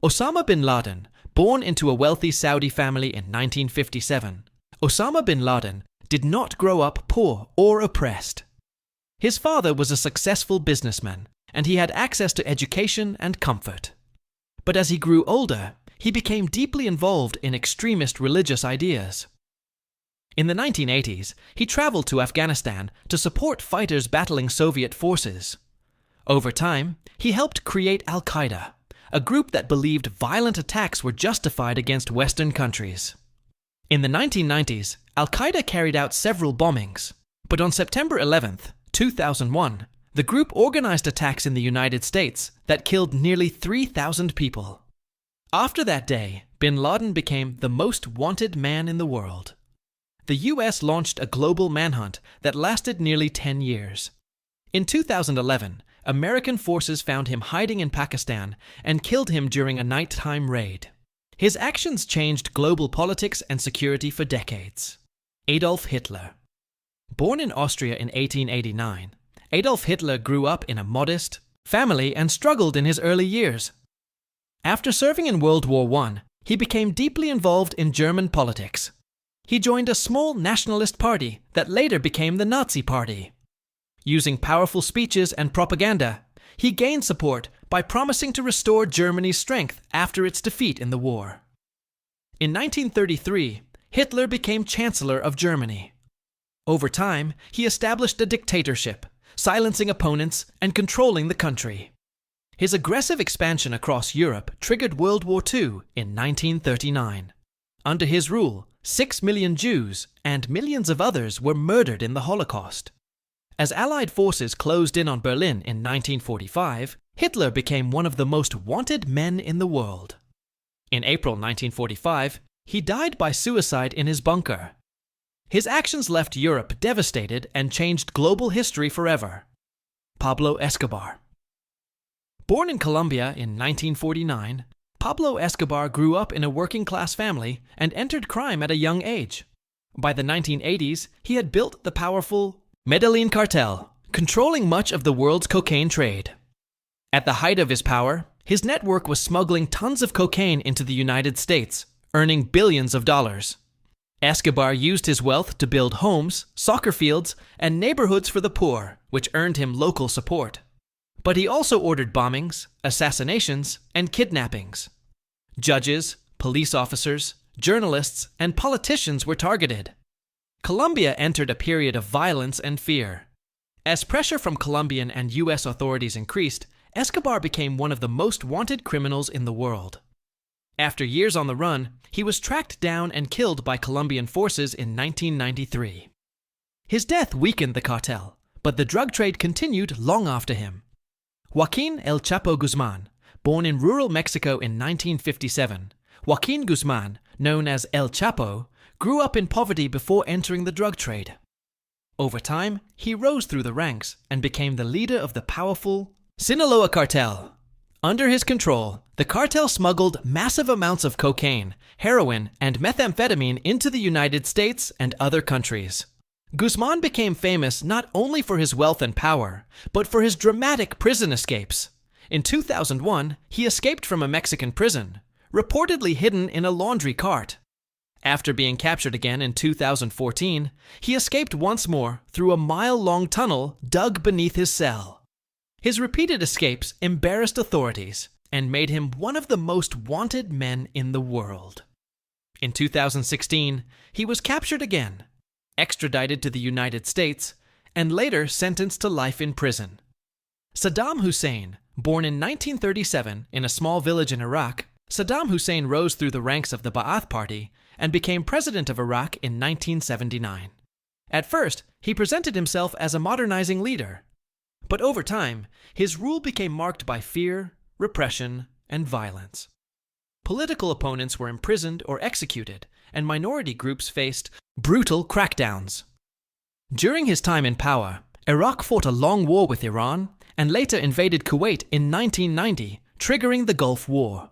Osama bin Laden, born into a wealthy Saudi family in 1957, Osama bin Laden did not grow up poor or oppressed. His father was a successful businessman, and he had access to education and comfort. But as he grew older, he became deeply involved in extremist religious ideas. In the 1980s, he traveled to Afghanistan to support fighters battling Soviet forces. Over time, he helped create Al-Qaeda, a group that believed violent attacks were justified against Western countries. In the 1990s, Al-Qaeda carried out several bombings, but on September 11, 2001, the group organized attacks in the United States that killed nearly 3,000 people. After that day, bin Laden became the most wanted man in the world. The US launched a global manhunt that lasted nearly 10 years. In 2011, American forces found him hiding in Pakistan and killed him during a nighttime raid. His actions changed global politics and security for decades. Adolf Hitler. Born in Austria in 1889, Adolf Hitler grew up in a modest family and struggled in his early years. After serving in World War I, he became deeply involved in German politics. He joined a small nationalist party that later became the Nazi Party. Using powerful speeches and propaganda, he gained support by promising to restore Germany's strength after its defeat in the war. In 1933, Hitler became Chancellor of Germany. Over time, he established a dictatorship, silencing opponents and controlling the country. His aggressive expansion across Europe triggered World War II in 1939. Under his rule, 6 million Jews and millions of others were murdered in the Holocaust. As Allied forces closed in on Berlin in 1945, Hitler became one of the most wanted men in the world. In April 1945, he died by suicide in his bunker. His actions left Europe devastated and changed global history forever. Pablo Escobar. Born in Colombia in 1949, Pablo Escobar grew up in a working-class family and entered crime at a young age. By the 1980s, he had built the powerful Medellin cartel, controlling much of the world's cocaine trade. At the height of his power, his network was smuggling tons of cocaine into the United States, earning billions of dollars. Escobar used his wealth to build homes, soccer fields, and neighborhoods for the poor, which earned him local support. But he also ordered bombings, assassinations, and kidnappings. Judges, police officers, journalists, and politicians were targeted. Colombia entered a period of violence and fear. As pressure from Colombian and U.S. authorities increased, Escobar became one of the most wanted criminals in the world. After years on the run, he was tracked down and killed by Colombian forces in 1993. His death weakened the cartel, but the drug trade continued long after him. Joaquin El Chapo Guzman, born in rural Mexico in 1957, Joaquin Guzman, known as El Chapo, grew up in poverty before entering the drug trade. Over time, he rose through the ranks and became the leader of the powerful Sinaloa cartel. Under his control, the cartel smuggled massive amounts of cocaine, heroin, and methamphetamine into the United States and other countries. Guzman became famous not only for his wealth and power, but for his dramatic prison escapes. In 2001, he escaped from a Mexican prison, reportedly hidden in a laundry cart. After being captured again in 2014, he escaped once more through a mile-long tunnel dug beneath his cell. His repeated escapes embarrassed authorities and made him one of the most wanted men in the world. In 2016, he was captured again, extradited to the United States, and later sentenced to life in prison. Saddam Hussein, born in 1937 in a small village in Iraq, Saddam Hussein rose through the ranks of the Ba'ath Party and became president of Iraq in 1979. At first, he presented himself as a modernizing leader. But over time, his rule became marked by fear, repression, and violence. Political opponents were imprisoned or executed, and minority groups faced brutal crackdowns. During his time in power, Iraq fought a long war with Iran and later invaded Kuwait in 1990, triggering the Gulf War.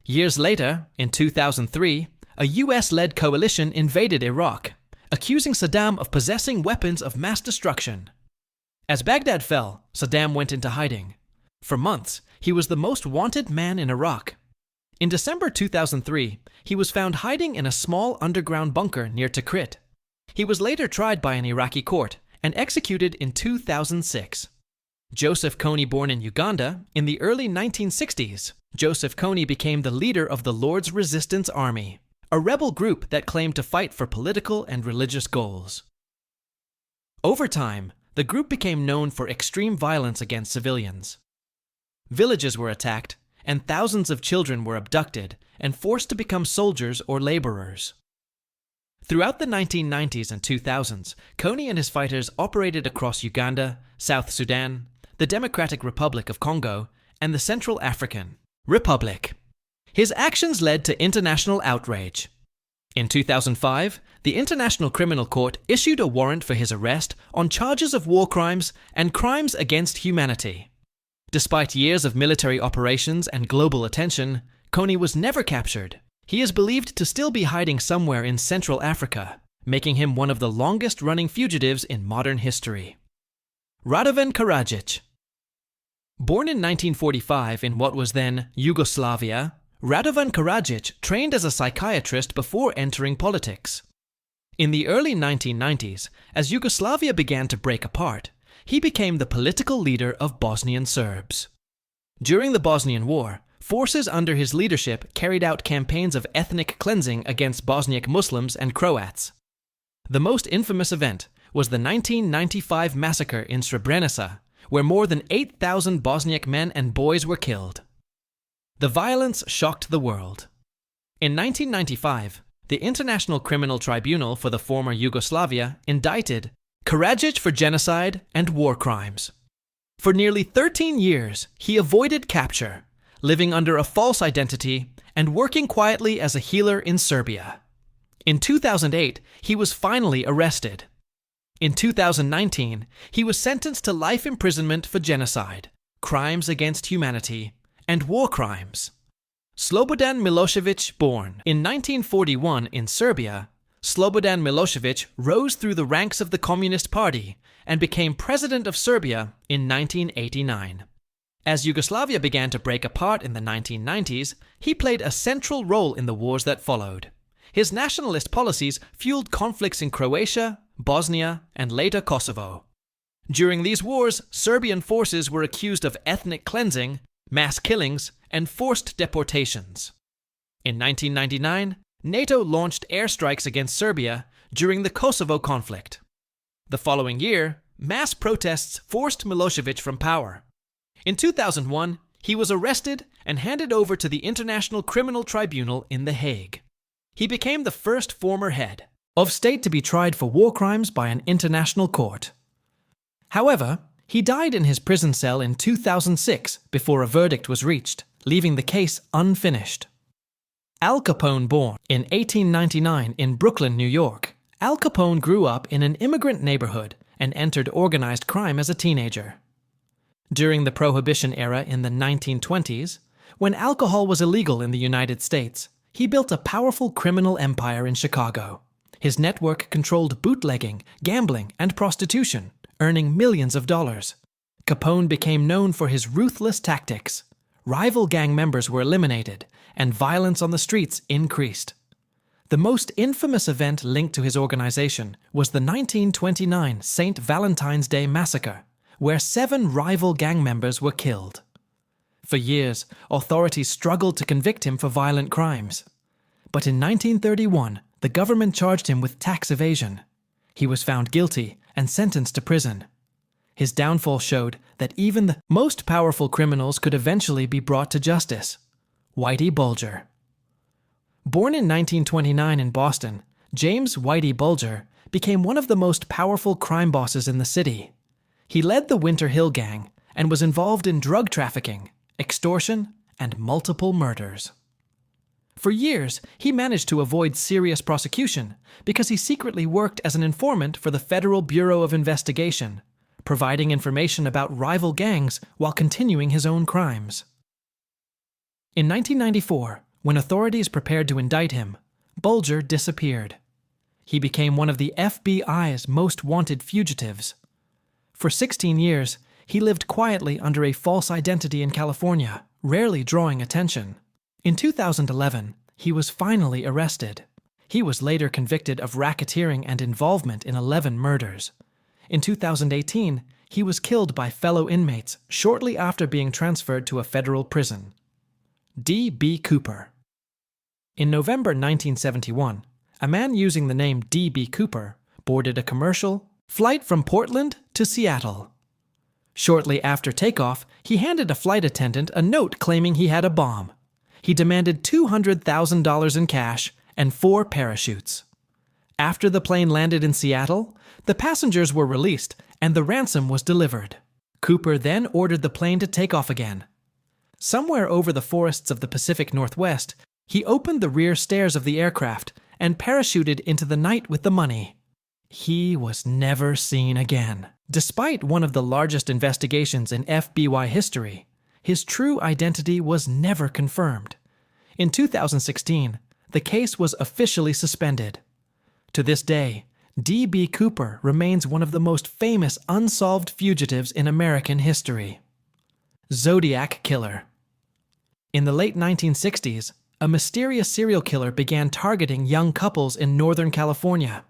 Years later, in 2003, a US-led coalition invaded Iraq, accusing Saddam of possessing weapons of mass destruction. As Baghdad fell, Saddam went into hiding. For months, he was the most wanted man in Iraq. In December 2003, he was found hiding in a small underground bunker near Tikrit. He was later tried by an Iraqi court and executed in 2006. Joseph Kony, born in Uganda in the early 1960s, Joseph Kony became the leader of the Lord's Resistance Army, a rebel group that claimed to fight for political and religious goals. Over time, the group became known for extreme violence against civilians. Villages were attacked, and thousands of children were abducted and forced to become soldiers or laborers. Throughout the 1990s and 2000s, Kony and his fighters operated across Uganda, South Sudan, the Democratic Republic of Congo, and the Central African Republic. His actions led to international outrage. In 2005, the International Criminal Court issued a warrant for his arrest on charges of war crimes and crimes against humanity. Despite years of military operations and global attention, Kony was never captured. He is believed to still be hiding somewhere in Central Africa, making him one of the longest-running fugitives in modern history. Radovan Karadzic. Born in 1945 in what was then Yugoslavia, Radovan Karadzic trained as a psychiatrist before entering politics. In the early 1990s, as Yugoslavia began to break apart, he became the political leader of Bosnian Serbs. During the Bosnian War, forces under his leadership carried out campaigns of ethnic cleansing against Bosniak Muslims and Croats. The most infamous event was the 1995 massacre in Srebrenica, where more than 8,000 Bosniak men and boys were killed. The violence shocked the world. In 1995, the International Criminal Tribunal for the former Yugoslavia indicted Karadzic for genocide and war crimes. For nearly 13 years, he avoided capture, living under a false identity and working quietly as a healer in Serbia. In 2008, he was finally arrested. In 2019, he was sentenced to life imprisonment for genocide, crimes against humanity, and war crimes. Slobodan Milosevic, born in 1941 in Serbia, Slobodan Milosevic rose through the ranks of the Communist Party and became president of Serbia in 1989. As Yugoslavia began to break apart in the 1990s, he played a central role in the wars that followed. His nationalist policies fueled conflicts in Croatia, Bosnia, and later Kosovo. During these wars, Serbian forces were accused of ethnic cleansing, mass killings, and forced deportations. In 1999, NATO launched airstrikes against Serbia during the Kosovo conflict. The following year, mass protests forced Milosevic from power. In 2001, he was arrested and handed over to the International Criminal Tribunal in The Hague. He became the first former head of state to be tried for war crimes by an international court. However, he died in his prison cell in 2006 before a verdict was reached, leaving the case unfinished. Al Capone, born in 1899 in Brooklyn, New York, Al Capone grew up in an immigrant neighborhood and entered organized crime as a teenager. During the Prohibition era in the 1920s, when alcohol was illegal in the United States, he built a powerful criminal empire in Chicago. His network controlled bootlegging, gambling, and prostitution, earning millions of dollars. Capone became known for his ruthless tactics. Rival gang members were eliminated, and violence on the streets increased. The most infamous event linked to his organization was the 1929 St. Valentine's Day Massacre, where 7 rival gang members were killed. For years, authorities struggled to convict him for violent crimes. But in 1931, the government charged him with tax evasion. He was found guilty and sentenced to prison. His downfall showed that even the most powerful criminals could eventually be brought to justice. Whitey Bulger. Born in 1929 in Boston, James Whitey Bulger became one of the most powerful crime bosses in the city. He led the Winter Hill Gang and was involved in drug trafficking, extortion, and multiple murders. For years, he managed to avoid serious prosecution because he secretly worked as an informant for the Federal Bureau of Investigation, providing information about rival gangs while continuing his own crimes. In 1994, when authorities prepared to indict him, Bulger disappeared. He became one of the FBI's most wanted fugitives. For 16 years, he lived quietly under a false identity in California, rarely drawing attention. In 2011, he was finally arrested. He was later convicted of racketeering and involvement in 11 murders. In 2018, he was killed by fellow inmates shortly after being transferred to a federal prison. D.B. Cooper. In November 1971, a man using the name D.B. Cooper boarded a commercial flight from Portland to Seattle. Shortly after takeoff, he handed a flight attendant a note claiming he had a bomb. He demanded $200,000 in cash and 4 parachutes. After the plane landed in Seattle, the passengers were released and the ransom was delivered. Cooper then ordered the plane to take off again. Somewhere over the forests of the Pacific Northwest, he opened the rear stairs of the aircraft and parachuted into the night with the money. He was never seen again. Despite one of the largest investigations in FBI history, his true identity was never confirmed. In 2016, the case was officially suspended. To this day, D.B. Cooper remains one of the most famous unsolved fugitives in American history. Zodiac Killer. In the late 1960s, a mysterious serial killer began targeting young couples in Northern California.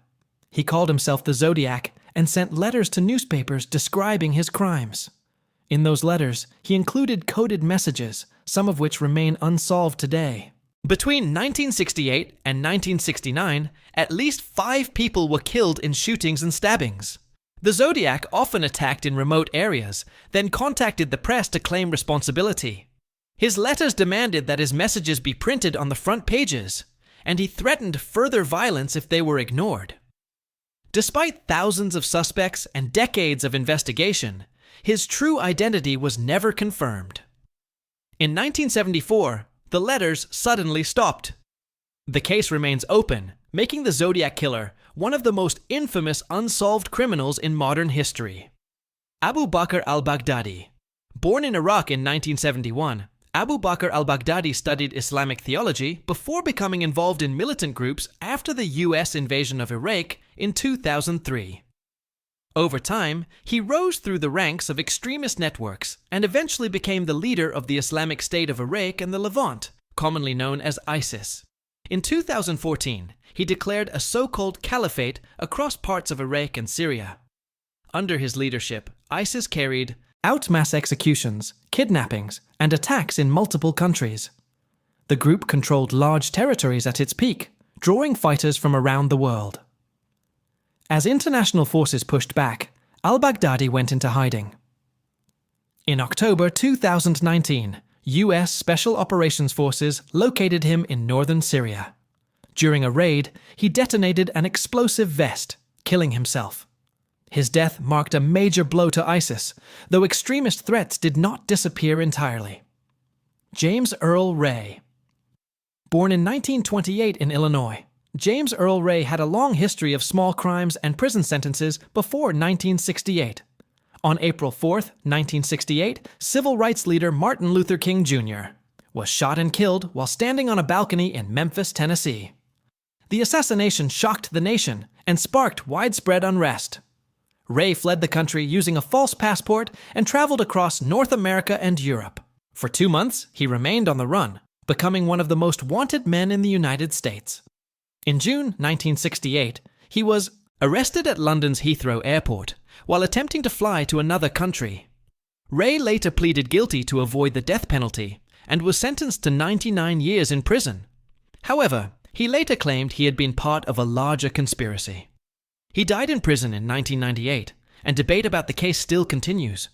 He called himself the Zodiac and sent letters to newspapers describing his crimes. In those letters, he included coded messages, some of which remain unsolved today. Between 1968 and 1969, at least 5 people were killed in shootings and stabbings. The Zodiac often attacked in remote areas, then contacted the press to claim responsibility. His letters demanded that his messages be printed on the front pages, and he threatened further violence if they were ignored. Despite thousands of suspects and decades of investigation, his true identity was never confirmed. In 1974, the letters suddenly stopped. The case remains open, making the Zodiac Killer one of the most infamous unsolved criminals in modern history. Abu Bakr al-Baghdadi. Born in Iraq in 1971, Abu Bakr al-Baghdadi studied Islamic theology before becoming involved in militant groups after the U.S. invasion of Iraq in 2003. Over time, he rose through the ranks of extremist networks and eventually became the leader of the Islamic State of Iraq and the Levant, commonly known as ISIS. In 2014, he declared a so-called caliphate across parts of Iraq and Syria. Under his leadership, ISIS carried out mass executions, kidnappings, and attacks in multiple countries. The group controlled large territories at its peak, drawing fighters from around the world. As international forces pushed back, al-Baghdadi went into hiding. In October 2019, U.S. Special Operations Forces located him in northern Syria. During a raid, he detonated an explosive vest, killing himself. His death marked a major blow to ISIS, though extremist threats did not disappear entirely. James Earl Ray. Born in 1928 in Illinois, James Earl Ray had a long history of small crimes and prison sentences before 1968. On April 4, 1968, civil rights leader Martin Luther King Jr. was shot and killed while standing on a balcony in Memphis, Tennessee. The assassination shocked the nation and sparked widespread unrest. Ray fled the country using a false passport and traveled across North America and Europe. For 2 months, he remained on the run, becoming one of the most wanted men in the United States. In June 1968, he was arrested at London's Heathrow Airport while attempting to fly to another country. Ray later pleaded guilty to avoid the death penalty and was sentenced to 99 years in prison. However, he later claimed he had been part of a larger conspiracy. He died in prison in 1998, and debate about the case still continues.